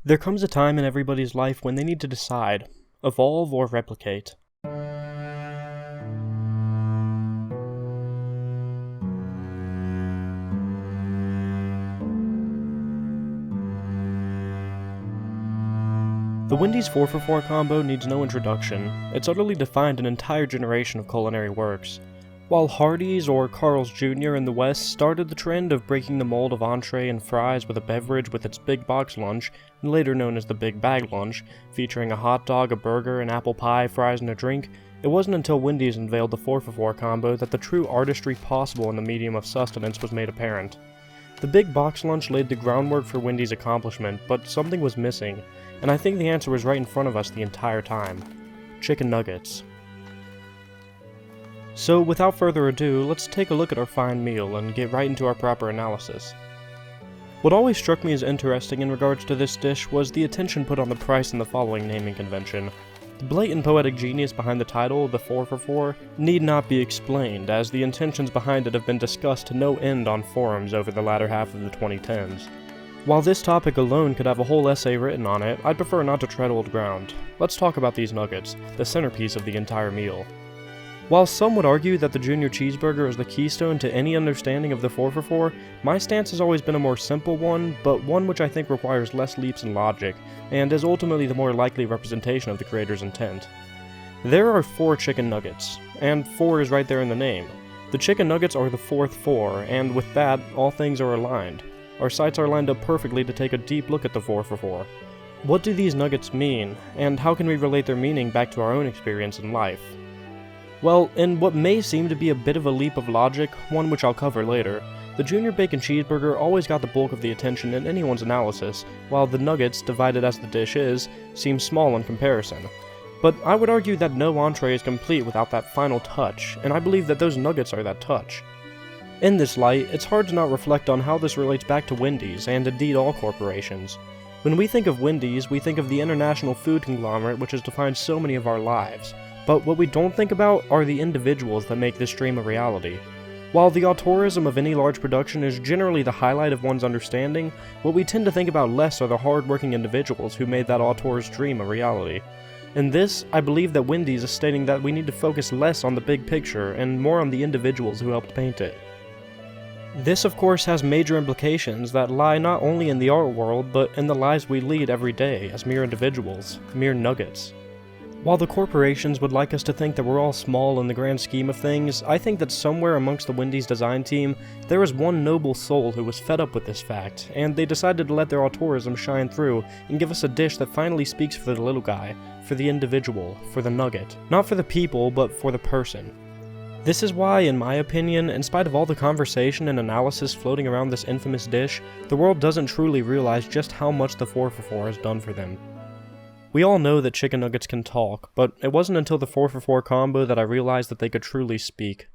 There comes a time in everybody's life when they need to decide, evolve or replicate. The Wendy's 4-for-4 combo needs no introduction. It's utterly defined an entire generation of culinary works. While Hardee's or Carl's Jr. in the West started the trend of breaking the mold of entree and fries with a beverage with its big box lunch, later known as the Big Bag Lunch, featuring a hot dog, a burger, an apple pie, fries, and a drink, it wasn't until Wendy's unveiled the 4-for-4 combo that the true artistry possible in the medium of sustenance was made apparent. The big box lunch laid the groundwork for Wendy's accomplishment, but something was missing, and I think the answer was right in front of us the entire time. Chicken nuggets. So without further ado, let's take a look at our fine meal and get right into our proper analysis. What always struck me as interesting in regards to this dish was the attention put on the price in the following naming convention. The blatant poetic genius behind the title, the 4-for-4, need not be explained, as the intentions behind it have been discussed to no end on forums over the latter half of the 2010s. While this topic alone could have a whole essay written on it, I'd prefer not to tread old ground. Let's talk about these nuggets, the centerpiece of the entire meal. While some would argue that the Junior Cheeseburger is the keystone to any understanding of the 4-for-4, my stance has always been a more simple one, but one which I think requires less leaps in logic, and is ultimately the more likely representation of the creator's intent. There are 4 chicken nuggets, and 4 is right there in the name. The chicken nuggets are the 4th 4, and with that, all things are aligned. Our sights are lined up perfectly to take a deep look at the 4-for-4. What do these nuggets mean, and how can we relate their meaning back to our own experience in life? Well, in what may seem to be a bit of a leap of logic, one which I'll cover later, the Junior Bacon Cheeseburger always got the bulk of the attention in anyone's analysis, while the nuggets, divided as the dish is, seem small in comparison. But I would argue that no entree is complete without that final touch, and I believe that those nuggets are that touch. In this light, it's hard to not reflect on how this relates back to Wendy's, and indeed all corporations. When we think of Wendy's, we think of the international food conglomerate which has defined so many of our lives. But what we don't think about are the individuals that make this dream a reality. While the auteurism of any large production is generally the highlight of one's understanding, what we tend to think about less are the hard-working individuals who made that auteur's dream a reality. In this, I believe that Wendy's is stating that we need to focus less on the big picture and more on the individuals who helped paint it. This of course has major implications that lie not only in the art world, but in the lives we lead every day as mere individuals, mere nuggets. While the corporations would like us to think that we're all small in the grand scheme of things, I think that somewhere amongst the Wendy's design team, there is one noble soul who was fed up with this fact, and they decided to let their auteurism shine through and give us a dish that finally speaks for the little guy, for the individual, for the nugget. Not for the people, but for the person. This is why, in my opinion, in spite of all the conversation and analysis floating around this infamous dish, the world doesn't truly realize just how much the 4-for-4 has done for them. We all know that chicken nuggets can talk, but it wasn't until the 4-for-4 combo that I realized that they could truly speak.